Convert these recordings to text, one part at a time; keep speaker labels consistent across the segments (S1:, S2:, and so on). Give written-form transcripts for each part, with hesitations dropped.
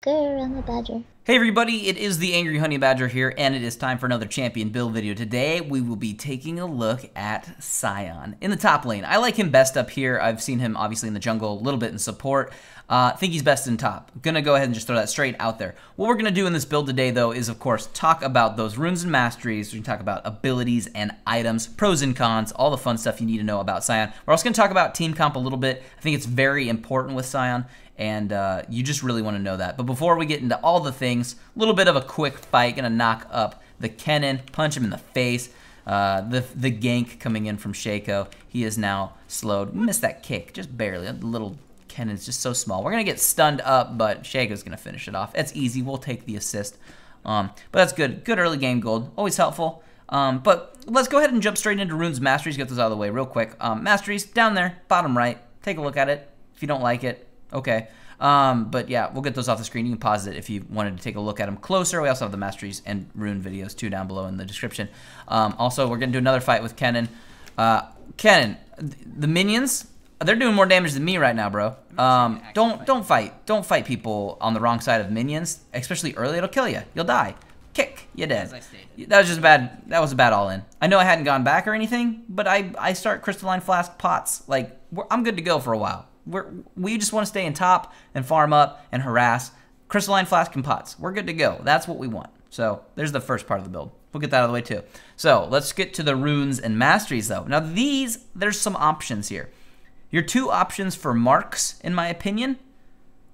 S1: TheAngryHoneyBadger.
S2: Hey everybody, it is the Angry Honey Badger here, and it is time for another champion build video. Today, we will be taking a look at Sion in the top lane. I like him best up here. I've seen him obviously in the jungle, a little bit in support. Think he's best in top. Gonna go ahead and just throw that straight out there. What we're gonna do in this build today, though, is of course talk about those runes and masteries. We're gonna talk about abilities and items, pros and cons, all the fun stuff you need to know about Sion. We're also gonna talk about team comp a little bit. I think it's very important with Sion, and you just really want to know that. But before we get into all the things, a little bit of a quick fight. Gonna knock up the Kennen, punch him in the face. The gank coming in from Shaco. He is now slowed. Missed that kick, just barely. That little Kennen's just so small. We're gonna get stunned up, but Shaco's gonna finish it off. That's easy. We'll take the assist. But that's good. Good early game gold. Always helpful. But let's go ahead and jump straight into runes masteries. Get those out of the way real quick. Masteries down there, bottom right. Take a look at it. If you don't like it, okay. But yeah, we'll get those off the screen. You can pause it if you wanted to take a look at them closer. We also have the Masteries and Rune videos too down below in the description. Also, we're going to do another fight with Kennen. Kennen, the minions, they're doing more damage than me right now, bro. Don't fight. Don't fight people on the wrong side of minions, especially early. It'll kill you. You'll die. Kick. You're dead. That was just bad. That was a bad all-in. I know I hadn't gone back or anything, but I start Crystalline flask pots. Like, I'm good to go for a while. We just want to stay in top and farm up and harass. Crystalline flask and pots. We're good to go. That's what we want. So there's the first part of the build. We'll get that out of the way too. So let's get to the runes and masteries though. Now there's some options here. Your two options for marks, in my opinion,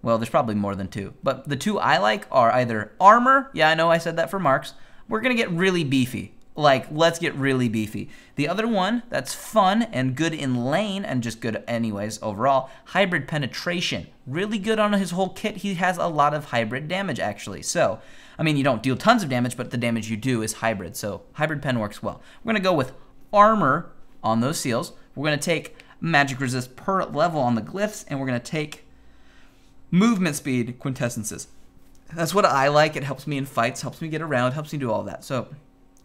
S2: well, there's probably more than two, but the two I like are either armor. Yeah, I know I said that for marks. We're going to get really beefy. Like, let's get really beefy. The other one that's fun and good in lane and just good anyways overall, hybrid penetration. Really good on his whole kit. He has a lot of hybrid damage actually. So, I mean, you don't deal tons of damage, but the damage you do is hybrid. So, hybrid pen works well. We're going to go with armor on those seals. We're going to take magic resist per level on the glyphs, and we're going to take movement speed quintessences. That's what I like. It helps me in fights, helps me get around, helps me do all that. So,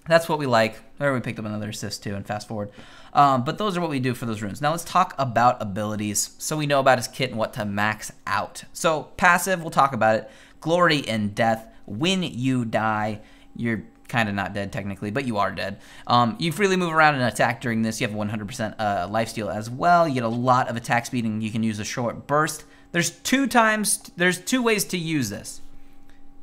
S2: that's what we like. There, we picked up another assist too and fast forward. But those are what we do for those runes. Now let's talk about abilities so we know about his kit and what to max out. So passive, we'll talk about it. Glory in death. When you die, you're kind of not dead technically, but you are dead. You freely move around and attack during this. You have 100% lifesteal as well. You get a lot of attack speed and you can use a short burst. There's two ways to use this.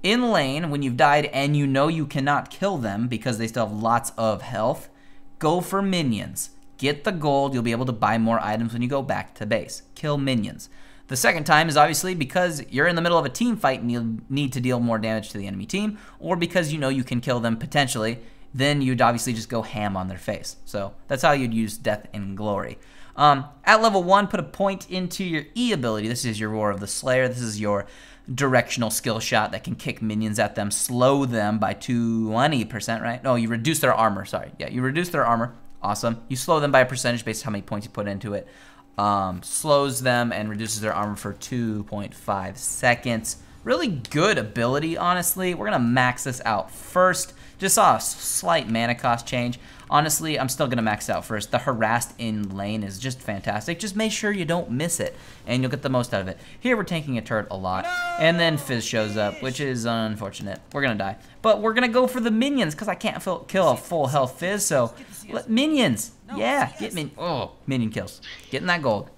S2: In lane, when you've died and you know you cannot kill them because they still have lots of health, go for minions. Get the gold. You'll be able to buy more items when you go back to base. Kill minions. The second time is obviously because you're in the middle of a team fight and you need to deal more damage to the enemy team, or because you know you can kill them potentially, then you'd obviously just go ham on their face. So that's how you'd use Death and Glory. At level 1, put a point into your E ability. This is your Roar of the Slayer. This is your directional skill shot that can kick minions at them, slow them by 20%, right? No, you reduce their armor, sorry. Yeah, you reduce their armor. Awesome. You slow them by a percentage based on how many points you put into it. Slows them and reduces their armor for 2.5 seconds. Really good ability, honestly. We're going to max this out first. Just saw a slight mana cost change. Honestly, I'm still going to max out first. The harassed in lane is just fantastic. Just make sure you don't miss it, and you'll get the most out of it. Here, we're tanking a turret a lot, and then Fizz shows up, which is unfortunate. We're going to die. But we're going to go for the minions, because I can't kill a full health Fizz, so minions. Yeah, get minion kills. Getting that gold.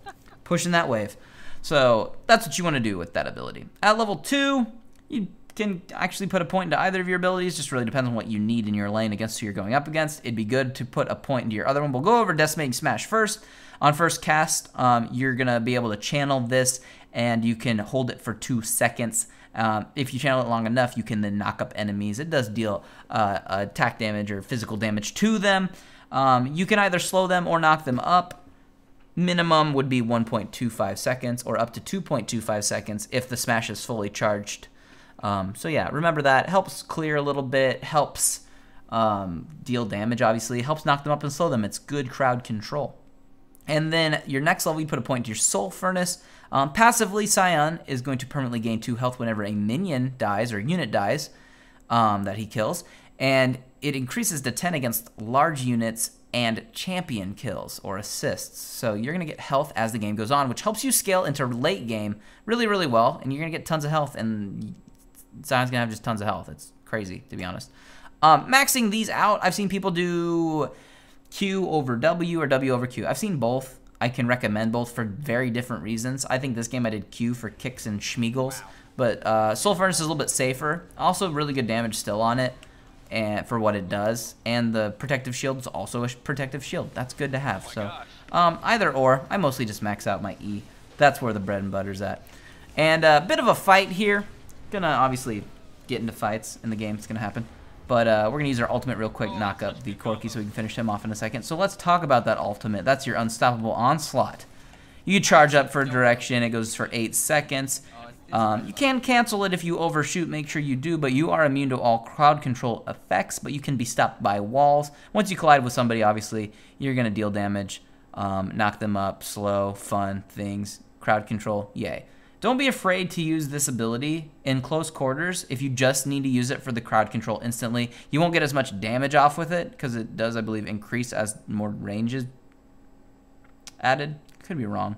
S2: Pushing that wave. So that's what you want to do with that ability. At level 2, you can actually put a point into either of your abilities. Just really depends on what you need in your lane against who you're going up against. It'd be good to put a point into your other one. We'll go over Decimating Smash first. On first cast, you're going to be able to channel this, and you can hold it for 2 seconds. If you channel it long enough, you can then knock up enemies. It does deal attack damage or physical damage to them. You can either slow them or knock them up. Minimum would be 1.25 seconds or up to 2.25 seconds if the smash is fully charged. So yeah, remember that. Helps clear a little bit, helps deal damage, obviously. Helps knock them up and slow them. It's good crowd control. And then your next level, you put a point to your Soul Furnace. Passively, Sion is going to permanently gain 2 health whenever a minion dies or unit dies that he kills. And it increases to 10 against large units and champion kills or assists. So you're going to get health as the game goes on, which helps you scale into late game really, really well, and you're going to get tons of health, and Sion's gonna have just tons of health. It's crazy, to be honest. Maxing these out, I've seen people do Q over W or W over Q. I've seen both. I can recommend both for very different reasons. I think this game I did Q for kicks and schmeagles, but Soul Furnace is a little bit safer. Also, really good damage still on it, and for what it does. And the protective shield is also a protective shield. That's good to have. So either or. I mostly just max out my E. That's where the bread and butter's at. And a bit of a fight here. Gonna obviously get into fights in the game. It's gonna happen. But we're going to use our ultimate real quick, knock up the Corki so we can finish him off in a second. So let's talk about that ultimate. That's your Unstoppable Onslaught. You charge up for direction. It goes for 8 seconds. You can cancel it if you overshoot. Make sure you do. But you are immune to all crowd control effects. But you can be stopped by walls. Once you collide with somebody, obviously, you're going to deal damage. Knock them up. Slow, fun things. Crowd control, yay. Don't be afraid to use this ability in close quarters if you just need to use it for the crowd control instantly. You won't get as much damage off with it because it does, I believe, increase as more range is added. Could be wrong.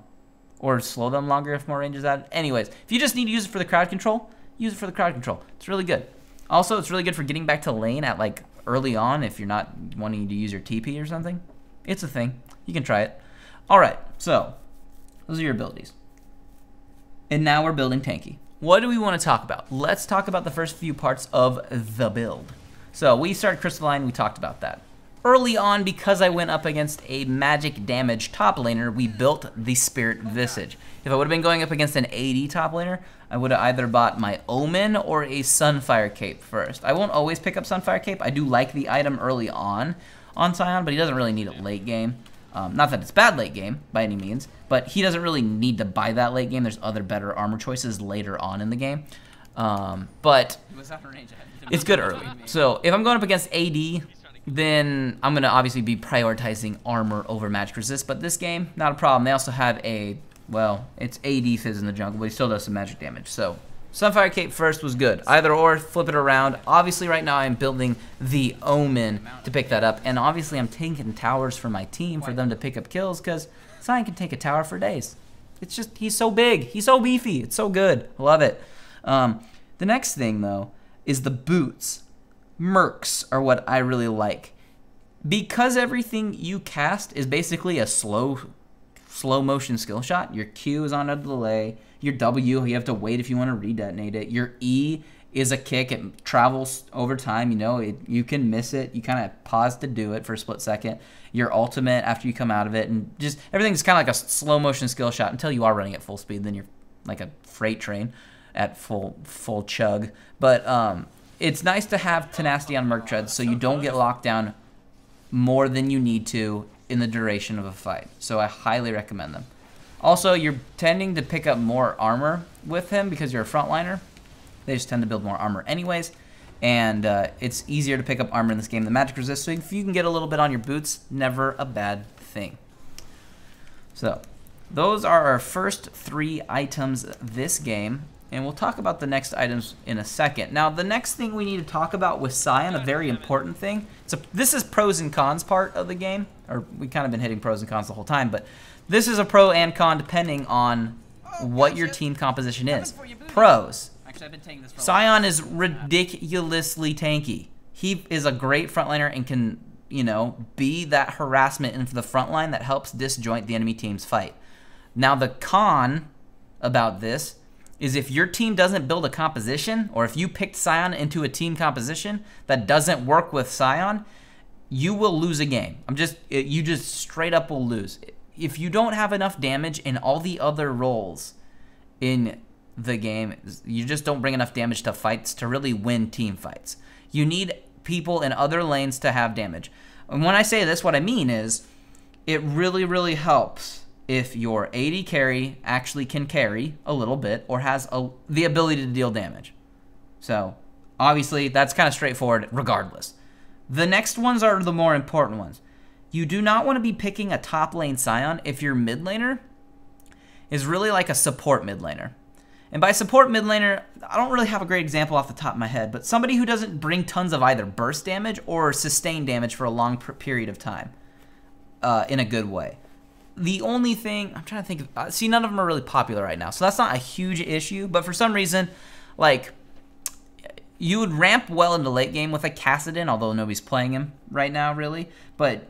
S2: Or slow them longer if more range is added. Anyways, if you just need to use it for the crowd control, use it for the crowd control. It's really good. Also, it's really good for getting back to lane at like early on if you're not wanting to use your TP or something. It's a thing. You can try it. All right, so those are your abilities. And now we're building tanky. What do we want to talk about? Let's talk about the first few parts of the build. So we started Crystalline, we talked about that. Early on, because I went up against a magic damage top laner, we built the Sprit Visage. If I would have been going up against an AD top laner, I would have either bought my Omen or a Sunfire Cape first. I won't always pick up Sunfire Cape. I do like the item early on Sion, but he doesn't really need it late game. Not that it's bad late game by any means, but he doesn't really need to buy that late game. There's other better armor choices later on in the game. But it's good early. So if I'm going up against AD, then I'm going to obviously be prioritizing armor over magic resist. But this game, not a problem. They also have a, well, it's AD Fizz in the jungle, but he still does some magic damage. So Sunfire Cape first was good. Either or, flip it around. Obviously, right now I'm building the Omen to pick that up. And obviously, I'm taking towers for my team for them to pick up kills because Sion can take a tower for days. It's just, he's so big. He's so beefy. It's so good. Love it. The next thing, though, is the boots. Mercs are what I really like. Because everything you cast is basically a slow motion skill shot. Your Q is on a delay. Your W, you have to wait if you want to redetonate it. Your E is a kick. It travels over time. You know, you can miss it. You kind of pause to do it for a split second. Your ultimate after you come out of it. And just everything's kind of like a slow motion skill shot until you are running at full speed. Then you're like a freight train at full chug. But it's nice to have tenacity on Merc treads so you don't get locked down more than you need to in the duration of a fight. So I highly recommend them. Also, you're tending to pick up more armor with him because you're a frontliner. They just tend to build more armor anyways. And it's easier to pick up armor in this game than magic resist. So if you can get a little bit on your boots, never a bad thing. So those are our first 3 items this game. And we'll talk about the next items in a second. Now, the next thing we need to talk about with Sion, a very important thing. So this is pros and cons part of the game. Or we've kind of been hitting pros and cons the whole time. But this is a pro and con depending on what your team composition is. Pros. Sion is ridiculously tanky. He is a great frontliner and can, you know, be that harassment in the front line that helps disjoint the enemy team's fight. Now, the con about this is if your team doesn't build a composition, or if you picked Sion into a team composition that doesn't work with Sion, you will lose a game. You just straight up will lose. If you don't have enough damage in all the other roles in the game, you just don't bring enough damage to fights to really win team fights. You need people in other lanes to have damage. And when I say this, what I mean is it really, really helps if your AD carry actually can carry a little bit or has the ability to deal damage. So obviously that's kind of straightforward regardless. The next ones are the more important ones. You do not want to be picking a top lane Sion if your mid laner is really like a support mid laner. And by support mid laner, I don't really have a great example off the top of my head, but somebody who doesn't bring tons of either burst damage or sustain damage for a long period of time in a good way. The only thing, I'm trying to think of, see, none of them are really popular right now, so that's not a huge issue, but for some reason, like, you would ramp well into late game with a Cassidon, although nobody's playing him right now, really. But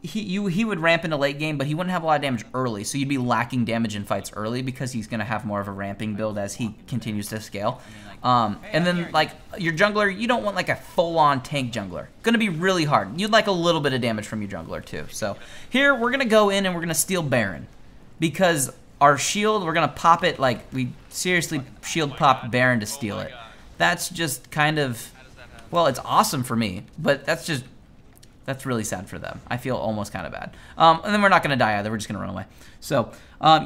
S2: he would ramp into late game, but he wouldn't have a lot of damage early, so you'd be lacking damage in fights early because he's going to have more of a ramping build as he continues to scale. And then, like, your jungler, you don't want, like, a full-on tank jungler. Going to be really hard. You'd like a little bit of damage from your jungler, too. So here, we're going to go in and we're going to steal Baron because our shield, we're going to pop it, like, we seriously shield pop Baron to steal it. That's just kind of, well, it's awesome for me, but that's really sad for them. I feel almost kind of bad. And then we're not going to die either. We're just going to run away. So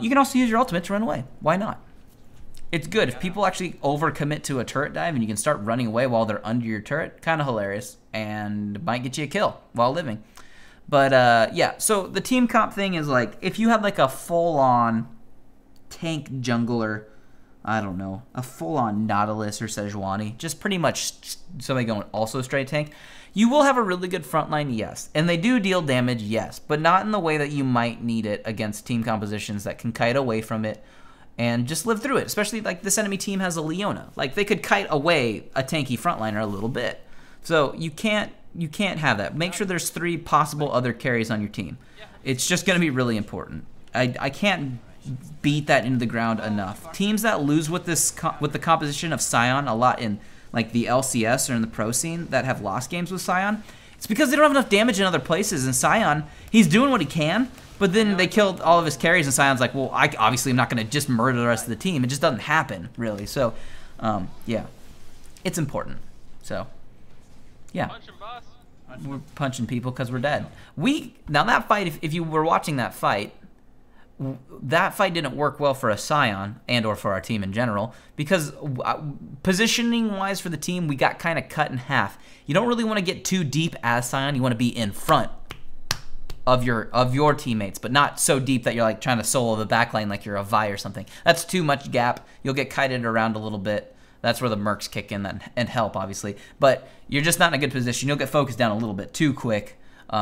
S2: you can also use your ultimate to run away. Why not? It's good. If people actually overcommit to a turret dive and you can start running away while they're under your turret, kind of hilarious and might get you a kill while living. But yeah, so the team comp thing is like if you had like a full-on tank jungler, I don't know, a full-on Nautilus or Sejuani, just pretty much somebody going also straight tank, you will have a really good frontline, yes. And they do deal damage, yes, but not in the way that you might need it against team compositions that can kite away from it and just live through it, especially like this enemy team has a Leona. Like they could kite away a tanky frontliner a little bit. So you can't have that. Make sure there's 3 possible other carries on your team. It's just going to be really important. I can't beat that into the ground enough. Teams that lose with the composition of Sion a lot in like the LCS or in the pro scene that have lost games with Sion, it's because they don't have enough damage in other places. And Sion, he's doing what he can, but then they killed all of his carries, and Sion's like, well, I obviously am not going to just murder the rest of the team. It just doesn't happen, really. So, yeah, it's important. So, yeah. We're punching people because we're dead. Now that fight, if you were watching that fight didn't work well for a Sion and or for our team in general because positioning wise for the team, we got kind of cut in half. You don't really want to get too deep as Sion. You want to be in front of your teammates, but not so deep that you're like trying to solo the backline like you're a Vi or something. That's too much gap. You'll get kited around a little bit. That's where the Mercs kick in and help, obviously. But you're just not in a good position. You'll get focused down a little bit too quick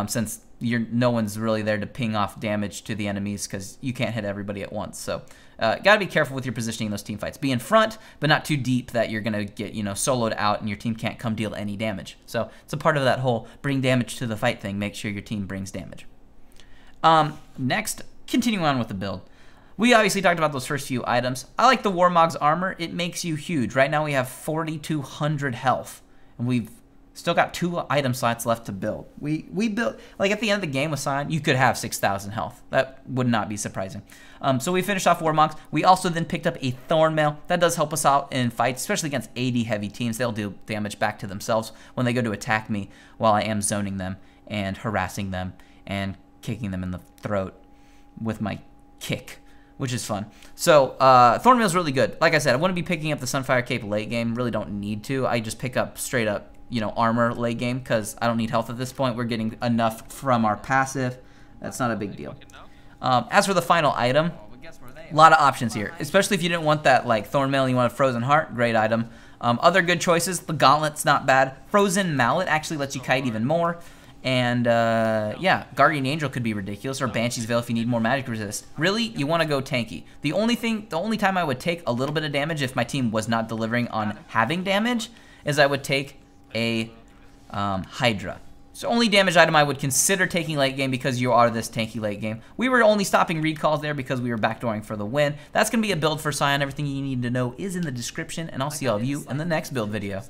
S2: since no one's really there to ping off damage to the enemies because you can't hit everybody at once. So got to be careful with your positioning in those team fights. Be in front, but not too deep that you're going to get soloed out and your team can't come deal any damage. So it's a part of that whole bring damage to the fight thing. Make sure your team brings damage. Next, continuing on with the build. We obviously talked about those first few items. I like the Warmogs armor. It makes you huge. Right now we have 4,200 health, and we've still got 2 item slots left to build. We built, like at the end of the game with Sion, you could have 6,000 health. That would not be surprising. So we finished off Warmogs. We also then picked up a Thornmail. That does help us out in fights, especially against AD heavy teams. They'll do damage back to themselves when they go to attack me while I am zoning them and harassing them and kicking them in the throat with my kick, which is fun. So Thornmail's really good. Like I said, I wouldn't be picking up the Sunfire Cape late game. Really don't need to. I just pick up straight up, armor late game because I don't need health at this point. We're getting enough from our passive. That's not a big deal. As for the final item, a lot of options here, especially if you didn't want that like Thornmail and you want a Frozen Heart, great item. Other good choices, the Gauntlet's not bad. Frozen Mallet actually lets you kite even more. And, yeah, Guardian Angel could be ridiculous, or Banshee's Veil if you need more magic resist. Really, you want to go tanky. The only time I would take a little bit of damage if my team was not delivering on having damage is I would take a Hydra. It's the only damage item I would consider taking late game because you are this tanky late game. We were only stopping recalls there because we were backdooring for the win. That's going to be a build for Sion. Everything you need to know is in the description, and I'll see all of you in the next build video.